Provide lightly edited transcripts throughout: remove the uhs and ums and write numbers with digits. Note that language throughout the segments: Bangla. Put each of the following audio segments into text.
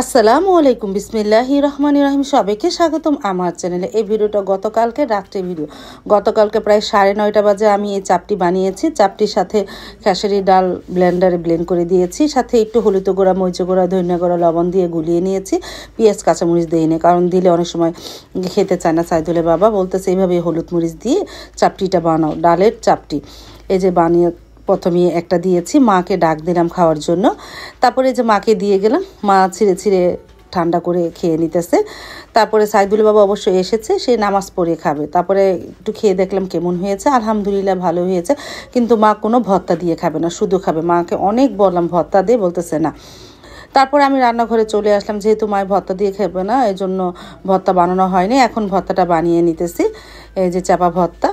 আসসালামু আলাইকুম বিসমিল্লাহির রহমানির রহিম। সবাইকে স্বাগতম আমার চ্যানেলে। এই ভিডিওটা গতকালকে রাত্রে ভিডিও। গতকালকে প্রায় 9:30 বাজে আমি এই চাপটি বানিয়েছি। চাপটির সাথে খেসারি ডাল ব্লেন্ডারে ব্লেন্ড করে দিয়েছি, সাথে একটু হলুদ গুঁড়া, মরিচ গুঁড়া, ধনিয়া গুঁড়া, লবণ দিয়ে গুলিয়ে নিয়েছি। পেঁয়াজ কাঁচামরিচ দিইনি, কারণ দিলে অনেক সময় খেতে চায় না। সাইদুলের বাবা বলতেছে এইভাবে হলুদ মরিচ দিয়ে চাপটিটা বানাও, ডালের চাপটি। এই যে বানিয়ে প্রথমে একটা দিয়েছি, মাকে ডাক দিলাম খাওয়ার জন্য। তারপরে যে মাকে দিয়ে গেলাম, মা ছিঁড়ে ছিঁড়ে ঠান্ডা করে খেয়ে নিতেছে। তারপরে সাইদুল বাবা অবশ্যই এসেছে, সে নামাজ পড়ে খাবে। তারপরে একটু খেয়ে দেখলাম কেমন হয়েছে, আলহামদুলিল্লাহ ভালো হয়েছে। কিন্তু মা কোনো ভর্তা দিয়ে খাবে না, শুধু খাবে। মাকে অনেক বললাম ভর্তা দিয়ে, বলতেছে না। তারপরে আমি রান্নাঘরে চলে আসলাম, যেহেতু মায়ের ভর্তা দিয়ে খাবে না, এই জন্য ভর্তা বানানো হয়নি। এখন ভর্তাটা বানিয়ে নিতেছি। এই যে চাপা ভর্তা।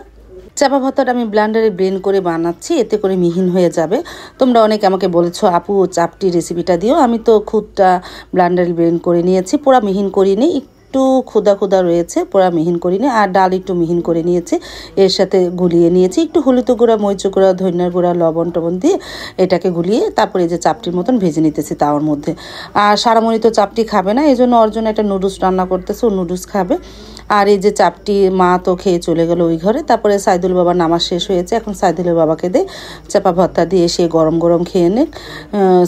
চাপা ভর্তাটা আমি ব্লেন্ডারে ব্লেন্ড করে বানাচ্ছি, এতে করে মিহিন হয়ে যাবে। তোমরা অনেকে আমাকে বলেছো আপু চাপটি রেসিপিটা দিও। আমি তো খুদটা ব্লেন্ডারে ব্লেন্ড করে নিয়েছি, পুরা মিহিন করিনি, একটু খুদা খুদা রয়েছে, পুরা মিহিন করিনি। আর ডাল একটু মিহিন করে নিয়েছি, এর সাথে গুলিয়ে নিয়েছি একটু হলুদ গুঁড়া, মরিচ গুঁড়া, ধনিয়ার গুঁড়া, লবণ টবণ দিয়ে এটাকে গুলিয়ে তারপরে এই যে চাপটির মতন ভেজে নিতেছি তাওয়ার মধ্যে। আর সারামণি তো চাপটি খাবে না, এই জন্য ওর জন্য একটা নুডলস রান্না করতেছে, ও নুডলস খাবে। আর এই যে চাপটি মা তো খেয়ে চলে গেল ওই ঘরে। তারপরে সাইদুল বাবার নামাজ শেষ হয়েছে, এখন সাইদুলের বাবাকে দে চাপা ভর্তা দিয়ে সে গরম গরম খেয়ে নে।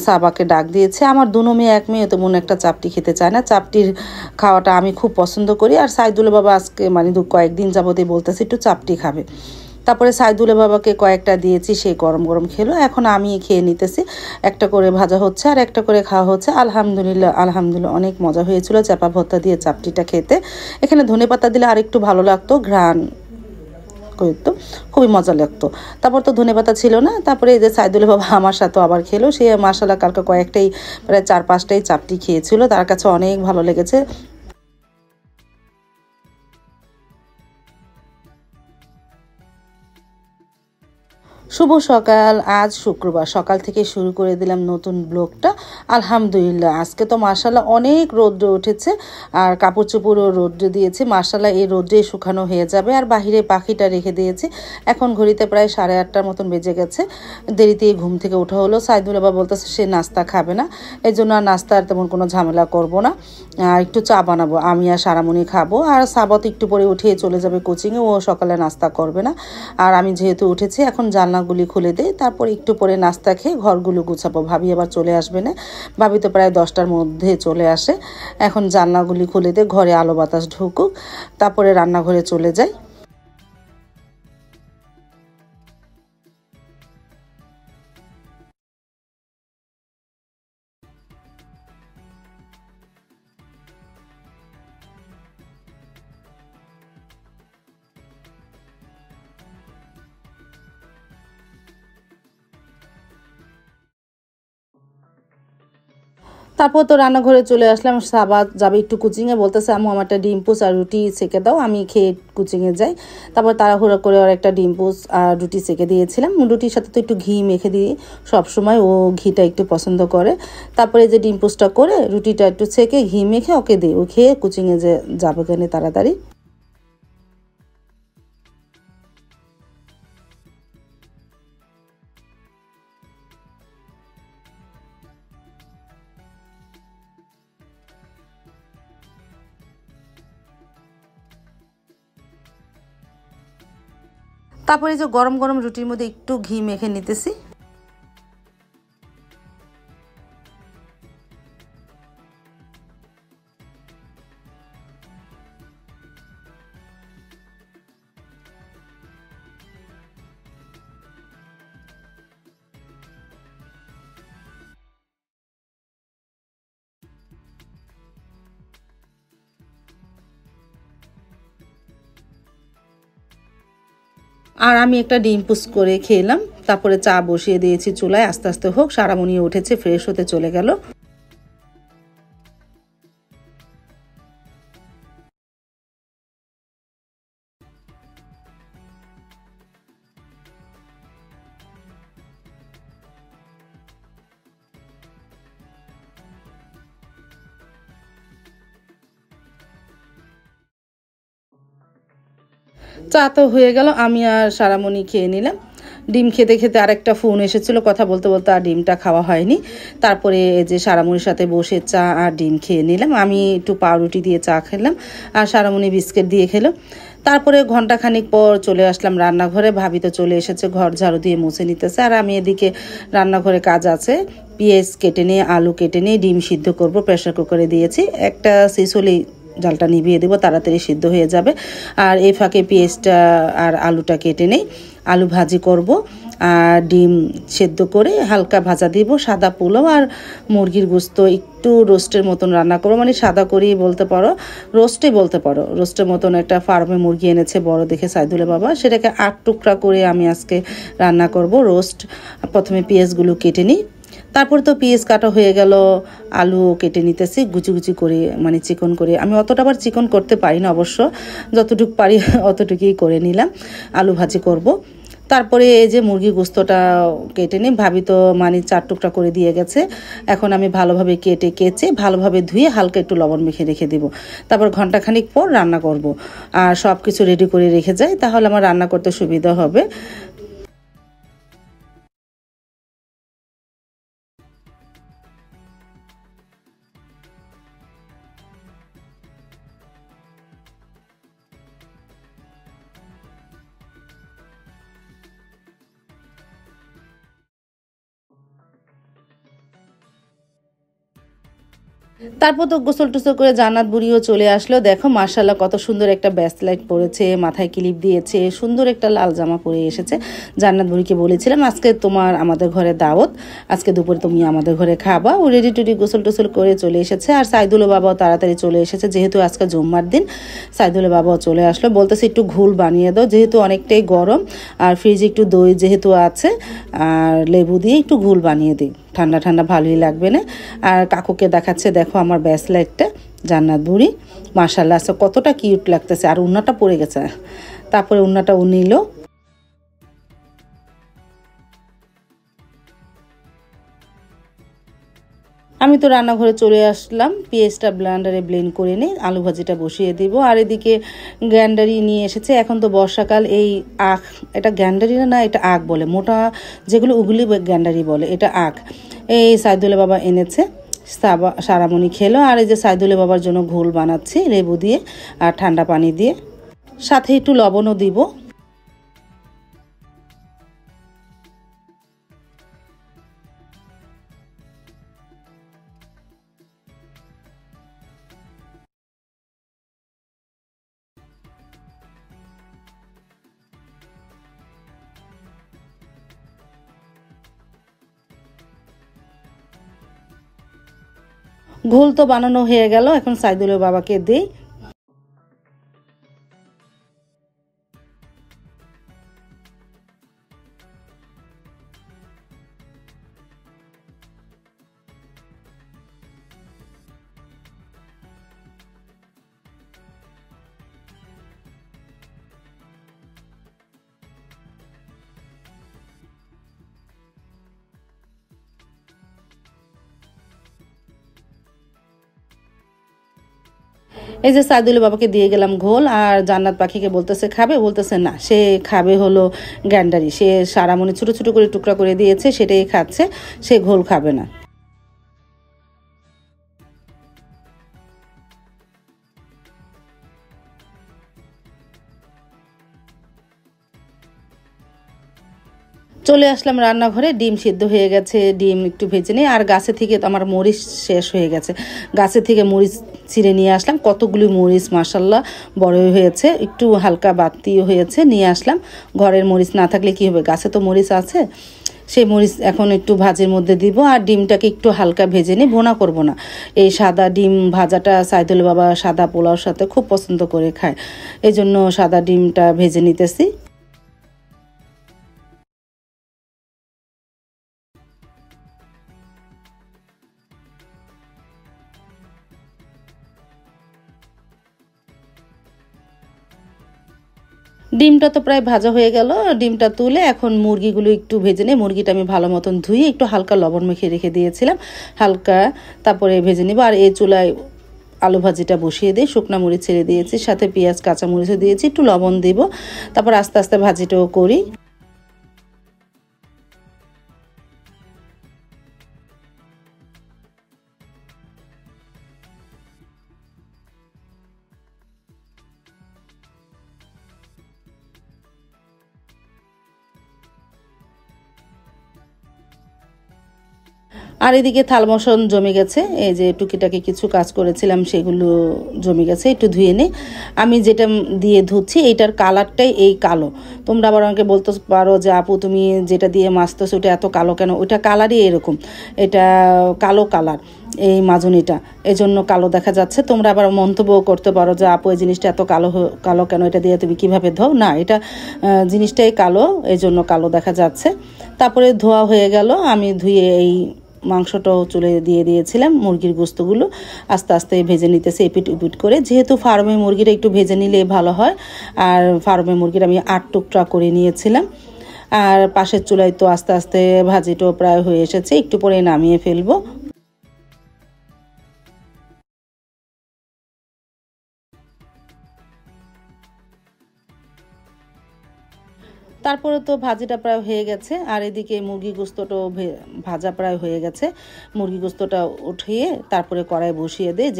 সাবাকে ডাক দিয়েছে। আমার দুনো মেয়ে, এক মেয়ে তো মনে একটা চাপটি খেতে চায় না। চাপটির খাওয়াটা আমি খুব পছন্দ করি। আর সাইদুলের বাবা আজকে মানে কয়েকদিন যাবতীয় বলতেছে একটু চাপটি খাবে। তারপরে সাইদুলের বাবাকে কয়েকটা দিয়েছি, সে গরম গরম খেলো। এখন আমি খেয়ে নিতেছি। একটা করে ভাজা হচ্ছে আর একটা করে খাওয়া হচ্ছে। আলহামদুলিল্লাহ আলহামদুলিল্লাহ অনেক মজা হয়েছিল চাপা ভর্তা দিয়ে চাপটিটা খেতে। এখানে ধনেপাতা দিলে আরেকটু ভালো লাগতো, ঘ্রাণ করতো, খুবই মজা লাগতো। তারপর তো ধনেপাতা ছিল না। তারপরে এই যে সাইদুলের বাবা আমার সাথে আবার খেলো। সে মাশাআল্লাহ কালকে কয়েকটাই, প্রায় 4-5টাই চাপটি খেয়েছিল, তার কাছে অনেক ভালো লেগেছে। শুভ সকাল। আজ শুক্রবার, সকাল থেকে শুরু করে দিলাম নতুন ব্লগটা। আলহামদুলিল্লাহ আজকে তো মাশাআল্লাহ অনেক রৌদ্র উঠেছে, আর কাপড় চোপড়ও রৌদ্রে দিয়েছে। মাশাআল্লাহ এই রৌদ্রে শুকানো হয়ে যাবে। আর বাহিরে পাখিটা রেখে দিয়েছি। এখন ঘড়িতে প্রায় 8:30টার মতন বেজে গেছে। দেরিতে ঘুম থেকে ওঠা হলো। সাইদুল বাবা বলতেছে সে নাস্তা খাবে না, এই জন্য আর নাস্তার তেমন কোনো ঝামেলা করব না। আর একটু চা বানাবো, আমি আর সারামণি খাবো। আর সাবত একটু পরে উঠে চলে যাবে কোচিংয়ে, ও সকালে নাস্তা করবে না। আর আমি যেহেতু উঠেছি, এখন জানলাগুলি খুলে দেই, তারপর একটু পরে নাস্তা খেয়ে ঘরগুলো গুছাবো। ভাবি আবার চলে আসবে না, ভাবি তো প্রায় 10টার মধ্যে চলে আসে। এখন জানলাগুলি খুলে দে, ঘরে আলো বাতাস ঢুকুক, তারপরে রান্নাঘরে চলে যাই। তারপর তো রান্নাঘরে চলে আসলাম। সাবাত যাবে একটু কোচিংয়ে, বলতেছে আম্মু আমার একটা ডিম পোস আর রুটি সেকে দাও, আমি খেয়ে কোচিংয়ে যাই। তারপর তাড়াহুড়ো করে আর একটা ডিম পোস আর রুটি সেকে দিয়েছিলাম। রুটির সাথে তো একটু ঘি মেখে দিই সবসময়, ও ঘিটা একটু পছন্দ করে। তারপরে যে ডিম পোসটা করে রুটিটা একটু সেকে ঘি মেখে ওকে দিই, ও খেয়ে কোচিংয়ে যে যাবে কেন তাড়াতাড়ি। তারপরে যে গরম গরম রুটির মধ্যে একটু ঘি মেখে নিতেছি। আর আমি একটা ডিম পুস করে খেলাম। তারপরে চা বসিয়ে দিয়েছি চুলায়, আস্তে আস্তে হোক। সারামণি উঠেছে, ফ্রেশ হতে চলে গেল। চা তো হয়ে গেল, আমি আর সারামণি খেয়ে নিলাম। ডিম খেতে খেতে আরেকটা ফোন এসেছিলো, কথা বলতে বলতে আর ডিমটা খাওয়া হয়নি। তারপরে যে সারামনির সাথে বসে চা আর ডিম খেয়ে নিলাম। আমি একটু পাউরুটি দিয়ে চা খেলাম আর সারামনি বিস্কিট দিয়ে খেলো। তারপরে ঘন্টাখানিক পর চলে আসলাম রান্নাঘরে। ভাবি তো চলে এসেছে, ঘর ঝাড়ু দিয়ে মুছে নিতেছে, আর আমি এদিকে রান্নাঘরে কাজ আছে। পেঁয়াজ কেটে নিয়ে, আলু কেটে নিয়ে ডিম সিদ্ধ করব, প্রেশার কুকারে দিয়েছি। একটা সিসলি জালটা নিভিয়ে দেবো, তাড়াতাড়ি সিদ্ধ হয়ে যাবে। আর এই ফাঁকে পেঁয়াজটা আর আলুটা কেটে নেই, আলু ভাজি করব। আর ডিম সেদ্ধ করে হালকা ভাজা দিব। সাদা পোলাও আর মুরগির গোস্ত একটু রোস্টের মতন রান্না করবো, মানে সাদা করেই বলতে পারো, রোস্টে বলতে পারো। রোস্টের মতন একটা ফার্মে মুরগি এনেছে বড় দেখে সাইদুলের বাবা, সেটাকে 8 টুকরা করে আমি আজকে রান্না করব রোস্ট। প্রথমে পেঁয়াজগুলো কেটে নিই, তারপর তো পেঁয়াজ কাটা হয়ে গেল, আলু কেটে নিতেছি কুচি কুচি করে, মানে চিকন করে। আমি অতটা আবার চিকন করতে পারি না অবশ্য, যতটুকু পারি অতটুকুই করে নিলাম। আলু ভাজি করব। তারপরে এই যে মুরগি গোস্তটা কেটে নিই, ভাবি তো মানে 4 টুকরা করে দিয়ে গেছে। এখন আমি ভালোভাবে কেচে ভালোভাবে ধুয়ে হালকা একটু লবণ মেখে রেখে দিব। তারপর ঘন্টাখানিক পর রান্না করব। আর সব কিছু রেডি করে রেখে যাই, তাহলে আমার রান্না করতে সুবিধা হবে। তারপর তো গোসল টোসল করে জান্নাত বুড়িও চলে আসলো। দেখো মাশাআল্লাহ কত সুন্দর একটা ব্রেসলেট পরেছে, মাথায় ক্লিপ দিয়েছে, সুন্দর একটা লাল জামা পরে এসেছে। জান্নাত বুড়িকে বলেছিলাম আজকে তোমার আমাদের ঘরে দাওয়াত, আজকে দুপুরে তুমি আমাদের ঘরে খাবা। ও রেডি টুডি গোসল টোসল করে চলে এসেছে। আর সাইদুলের বাবাও তাড়াতাড়ি চলে এসেছে, যেহেতু আজকে জুম্মার দিন। সাইদুলের বাবাও চলে আসলো, বলতেছে একটু ঘোল বানিয়ে দাও, যেহেতু অনেকটাই গরম। আর ফ্রিজে একটু দই যেহেতু আছে, আর লেবু দিয়ে একটু ঘোল বানিয়ে দিই, ঠান্ডা ঠান্ডা ভালোই লাগবে না। আর কাকুকে দেখাচ্ছে, দেখো আমার ব্রেসলেটটা, জান্নাত বুড়ি মাশাআল্লাহ আজকে কতটা কিউট লাগতেছে। আর উন্নাটা পড়ে গেছে, তারপরে উন্নাটা ও নিল। আমি তো রান্নাঘরে চলে আসলাম, পেঁয়াজটা ব্লেন্ডারে ব্লেন্ড করে নিই, আলু ভাজিটা বসিয়ে দিব। আর এদিকে গ্যান্ডারি নিয়ে এসেছে। এখন তো বর্ষাকাল, এই আখ, এটা গ্যান্ডারি না, এটা আখ বলে, মোটা যেগুলো ওগুলি গ্যান্ডারি বলে, এটা আখ। এই সাইদুলের বাবা এনেছে, সারামণি খেলো। আর এই যে সাইদুলের বাবার জন্য ঘোল বানাচ্ছি লেবু দিয়ে আর ঠান্ডা পানি দিয়ে, সাথে একটু লবণও দিব। ঘোল তো বানানো হয়ে গেল, এখন সাইদুলের বাবাকে দেই। এই যে সাইদুলের বাবাকে দিয়ে গেলাম ঘোল। আর জান্নাত পাখিকে বলতেছে খাবে, বলতেছে না, সে খাবে হলো গ্যান্ডারি। সে সারামণি ছোট ছোট করে টুকরা করে দিয়েছে, সেটাই খাচ্ছে, সে ঘোল খাবে না। চলে আসলাম রান্নাঘরে, ডিম সিদ্ধ হয়ে গেছে, ডিম একটু ভেজে নিই। আর গাছে থেকে তো আমার মরিচ শেষ হয়ে গেছে, গাছে থেকে মরিচ ছিঁড়ে নিয়ে আসলাম। কতগুলি মরিচ মাশাল্লাহ বড় হয়েছে, একটু হালকা বাড়তিও হয়েছে, নিয়ে আসলাম। ঘরের মরিচ না থাকলে কি হবে, গাছে তো মরিচ আছে। সেই মরিচ এখন একটু ভাজির মধ্যে দিব। আর ডিমটাকে একটু হালকা ভেজে নিই, ভোনা করব না। এই সাদা ডিম ভাজাটা সাইদুল বাবা সাদা পোলাওর সাথে খুব পছন্দ করে খায়, এই জন্য সাদা ডিমটা ভেজে নিতেছি। ডিমটা তো প্রায় ভাজা হয়ে গেল, ডিমটা তুলে এখন মুরগিগুলো একটু ভেজে নিই। মুরগিটা আমি ভালো মতন ধুয়ে একটু হালকা লবণ মেখে রেখে দিয়েছিলাম, হালকা, তারপরে ভেজে নিব। আর এই চুলায় আলু ভাজিটা বসিয়ে দিয়ে শুকনা মরিচ ছেড়ে দিয়েছি, সাথে পেঁয়াজ কাঁচা মরিচও দিয়েছি, একটু লবণ দিব। তারপর আস্তে আস্তে ভাজিটাও করি। আর এদিকে থাল বাসন জমে গেছে, এই যে টুকিটাকি কিছু কাজ করেছিলাম সেগুলো জমে গেছে, একটু ধুয়ে নিই। আমি যেটা দিয়ে ধুচ্ছি এইটার কালারটাই এই কালো। তোমরা আবার আমাকে বলতে পারো যে আপু তুমি যেটা দিয়ে মাজতেছো ওটা এত কালো কেন? ওইটা কালারই এরকম, এটা কালো কালার এই মাজনিটা, এই জন্য কালো দেখা যাচ্ছে। তোমরা আবার মন্তব্য করতে পারো যে আপু এই জিনিসটা এত কালো কালো কেন, এটা দিয়ে তুমি কিভাবে ধোও? না, এটা জিনিসটাই কালো, এই জন্য কালো দেখা যাচ্ছে। তারপরে ধোয়া হয়ে গেল, আমি ধুয়ে এই মাংসটাও চুলে দিয়ে দিয়েছিলাম। মুরগির গোস্তগুলো আস্তে আস্তে ভেজে নিতেছে এপিট উপিট করে, যেহেতু ফার্মে মুরগিটা একটু ভেজে নিলে ভালো হয়। আর ফার্মে মুরগির আমি 8 টুকরা করে নিয়েছিলাম। আর পাশের চুলায় তো আস্তে আস্তে ভাজিটাও প্রায় হয়ে এসেছে, একটু পরে নামিয়ে ফেলবো। তারপরে তো ভাজিটা প্রায় হয়ে গেছে, আর এদিকে মুরগি গোস্তটাও ভাজা প্রায় হয়ে গেছে। মুরগি গোস্তটা উঠিয়ে তারপরে কড়াই বসিয়ে দেয়,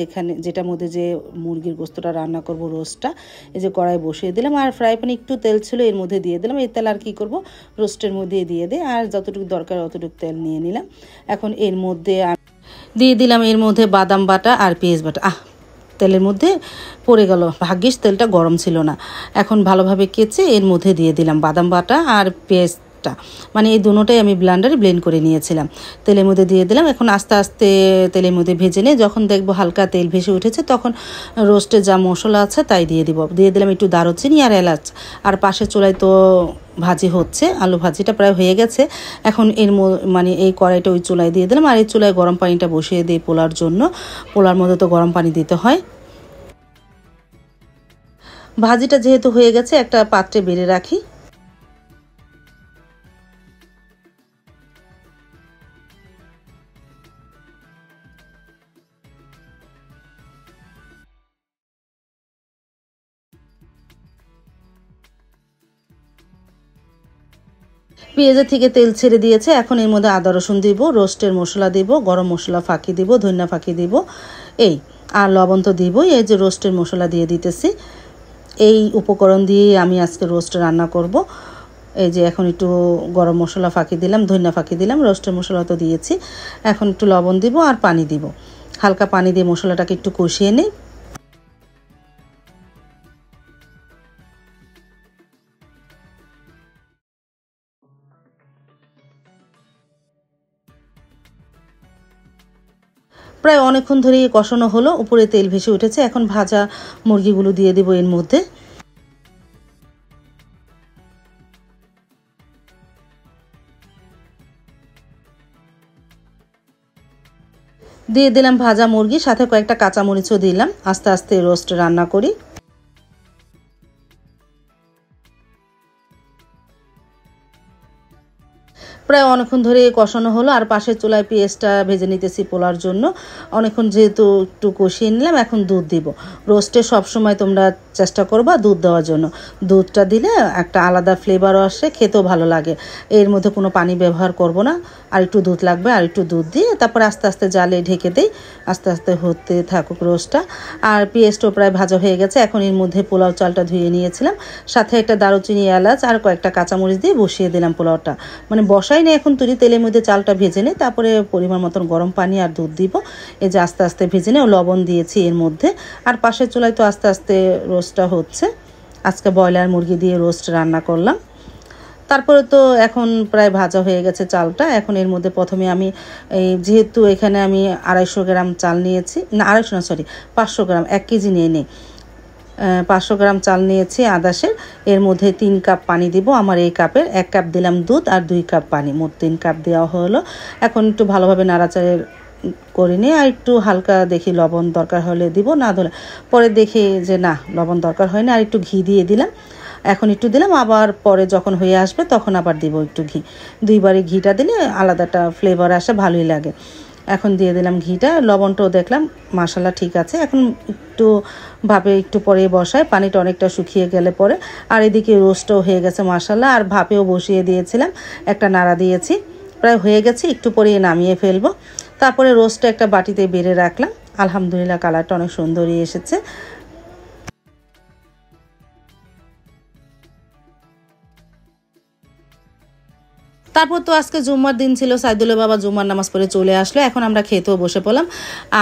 যেটার মধ্যে যে মুরগির গোস্তটা রান্না করব রোস্টটা, এই যে কড়াই বসিয়ে দিলাম। আর ফ্রাই প্যানে একটু তেল ছিল, এর মধ্যে দিয়ে দিলাম। এই তেল আর কি করব, রোস্টের মধ্যে দিয়ে দিই, আর যতটুকু দরকার অতটুকু তেল নিয়ে নিলাম। এখন এর মধ্যে দিয়ে দিলাম এর মধ্যে বাদাম বাটা আর পেঁয়াজ বাটা। তেলের মধ্যে পড়ে গেল, ভাগ্যিস তেলটা গরম ছিল না। এখন ভালোভাবে কেচে এর মধ্যে দিয়ে দিলাম বাদাম বাটা আর পেস্টটা, মানে এই দুটোটাই আমি ব্লেন্ডারে ব্লেন্ড করে নিয়েছিলাম। তেলের মধ্যে দিয়ে দিলাম। এখন আস্তে আস্তে তেলের মধ্যে ভেজে নিয়ে যখন দেখবো হালকা তেল ভেসে উঠেছে, তখন রোস্টে যা মশলা আছে তাই দিয়ে দিব। দিয়ে দিলাম একটু দারুচিনি আর এলাচ। আর পাশের চুলায় তো ভাজি হচ্ছে, আলু ভাজিটা প্রায় হয়ে গেছে। এখন মানে এই কড়াইটা ওই চুলায় দিয়ে দিলাম, আর এই চুলায় গরম পানিটা বসিয়ে দিই পোলার জন্য। পোলার মধ্যে তো গরম পানি দিতে হয়। ভাজিটা যেহেতু হয়ে গেছে, একটা পাত্রে বেড়ে রাখি। পেঁয়াজের থেকে তেল ছেড়ে দিয়েছে, এখন এর মধ্যে আদা রসুন দিব, রোস্টের মশলা দিব, গরম মশলা ফাঁকি দিব, ধনিয়া ফাঁকি দিব, এই আর লবণ তো দিবই। এই যে রোস্টের মশলা দিয়ে দিতেছি। এই উপকরণ দিয়ে আমি আজকে রোস্ট রান্না করব। এই যে এখন একটু গরম মশলা ফাঁকি দিলাম, ধনিয়া ফাঁকি দিলাম, রোস্টের মশলা তো দিয়েছি। এখন একটু লবণ দিব আর পানি দিব, হালকা পানি দিয়ে মশলাটাকে একটু কষিয়ে নিই। প্রায় অনেকক্ষণ ধরে কষানো হলো, উপরে তেল ভেসে উঠেছে। এখন ভাজা মুরগিগুলো দিয়ে দেবো এর মধ্যে। দিয়ে দিলাম ভাজা মুরগি, সাথে কয়েকটা কাঁচামরিচও দিলাম। আস্তে আস্তে রোস্ট রান্না করি। প্রায় অনেকক্ষণ ধরে কষানো হলো, আর পাশের চুলায় পেঁয়াজটা ভেজে নিতেছি পোলার জন্য। অনেকক্ষণ যেহেতু একটু কষিয়ে নিলাম, এখন দুধ দিব। রোস্টে সবসময় তোমরা চেষ্টা করবা দুধ দেওয়ার জন্য। দুধটা দিলে একটা আলাদা ফ্লেভারও আসে, খেতেও ভালো লাগে। এর মধ্যে কোনো পানি ব্যবহার করব না, আর একটু দুধ লাগবে, আর একটু দুধ দিয়ে তারপরে আস্তে আস্তে জালে ঢেকে দিই। আস্তে আস্তে হতে থাকুক রোস্টটা। আর পেঁয়াজটাও প্রায় ভাজা হয়ে গেছে। এখন এর মধ্যে পোলাও চালটা ধুয়ে নিয়েছিলাম, সাথে একটা দারুচিনি, এলাচ আর কয়েকটা কাঁচামরিচ দিয়ে বসিয়ে দিলাম পোলাওটা। মানে বসাই নেই এখন, তুলি তেলের মধ্যে চালটা ভেজে নিই, তারপরে পরিমাণ মতন গরম পানি আর দুধ দিব। এই যে আস্তে আস্তে ভেজে নিয়ে লবণ দিয়েছি এর মধ্যে। আর পাশের চুলায় তো আস্তে আস্তে রোস্টটা হচ্ছে। আজকে ব্রয়লার মুরগি দিয়ে রোস্ট রান্না করলাম। তারপরে তো এখন প্রায় ভাজা হয়ে গেছে চালটা। এখন এর মধ্যে প্রথমে আমি যেহেতু এখানে আমি 250 গ্রাম চাল নিয়েছি, না 250 না, সরি 500 গ্রাম, 1 কেজি নিয়ে নিই। 500 গ্রাম চাল নিয়েছি আদাসের। এর মধ্যে 3 কাপ পানি দিব। আমার এই কাপের 1 কাপ দিলাম দুধ আর 2 কাপ পানি, মোট 3 কাপ দেওয়া হলো। এখন একটু ভালোভাবে নাড়াচাড়া করে নিয়ে আর একটু হালকা দেখি লবণ দরকার হলে দিব, না ধরে পরে দেখি যে না লবণ দরকার হয় না, আর একটু ঘি দিয়ে দিলাম। এখন একটু দিলাম, আবার পরে যখন হয়ে আসবে তখন আবার দিব একটু ঘি। দুইবারই ঘিটা দিলে আলাদাটা ফ্লেভার আসে, ভালোই লাগে। এখন দিয়ে দিলাম ঘিটা, লবণটাও দেখলাম মাশাআল্লাহ ঠিক আছে। এখন একটু ভাপে একটু পরে বসায়, পানিটা অনেকটা শুকিয়ে গেলে পরে। আর এদিকে রোস্টও হয়ে গেছে মাশাআল্লাহ, আর ভাপেও বসিয়ে দিয়েছিলাম, একটা নাড়া দিয়েছি, প্রায় হয়ে গেছে। একটু পরে নামিয়ে ফেলবো। তারপরে রোস্টটা একটা বাটিতে বেড়ে রাখলাম। আলহামদুলিল্লাহ কালারটা অনেক সুন্দরই এসেছে। তারপর তো আজকে জুম্মার দিন ছিল, সাইদুলের বাবা জুম্মার নামাজ পড়ে চলে আসলো। এখন আমরা খেতেও বসে পড়লাম,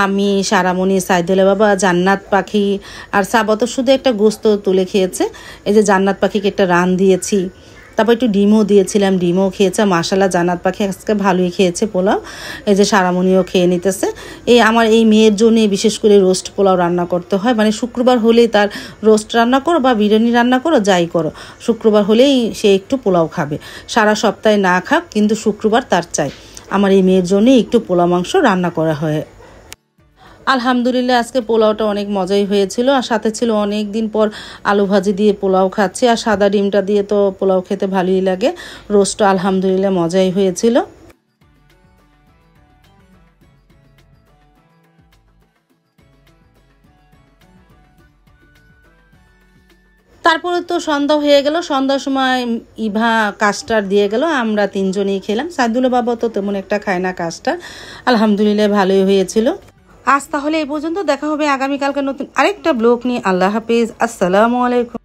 আমি, সারামণি, সাইদুলের বাবা, জান্নাত পাখি আর সাবা তো শুধু একটা গোস্ত তুলে খেয়েছে। এই যে জান্নাত পাখিকে একটা রান দিয়েছি, তারপর একটু ডিমও দিয়েছিলাম, ডিমও খেয়েছে। মাশাআল্লাহ জান্নাত পাখি আজকে ভালোই খেয়েছে পোলাও। এই যে সারামণিও খেয়ে নিতেছে। আমার এই মেয়ের জন্য বিশেষ করে রোস্ট পোলাও রান্না করতে হয়, মানে শুক্রবার হলেই তার রোস্ট রান্না করো বা বিরিয়ানি রান্না করো, যাই করো, শুক্রবার হলেই সে একটু পোলাও খাবে। সারা সপ্তাহে না খাক, কিন্তু শুক্রবার তার চাই। আমার এই মেয়ের জন্য একটু পোলাও মাংস রান্না করা হয়। আলহামদুলিল্লাহ আজকে পোলাওটা অনেক মজাই হয়েছিল, আর সাথে ছিল অনেক দিন পর আলু ভাজি দিয়ে পোলাও খাচ্ছি, আর সাদা ডিমটা দিয়ে তো পোলাও খেতে ভালোই লাগে। রোস্টটা আলহামদুলিল্লাহ মজাই হয়েছিল। তারপরে তো সন্ধ্যা হয়ে গেল, সন্ধ্যার সময় ইভা কাস্টার্ড দিয়ে গেল, আমরা তিনজনেই খেলাম। সাইদুলের বাবা তো তেমন একটা খায় না কাস্টার্ড। আলহামদুলিল্লাহ ভালোই হয়েছিল। আজ তাহলে এই পর্যন্ত, দেখা হবে আগামীকালকে নতুন আরেকটা ব্লগ নিয়ে। আল্লাহ হাফিজ, আসসালামু আলাইকুম।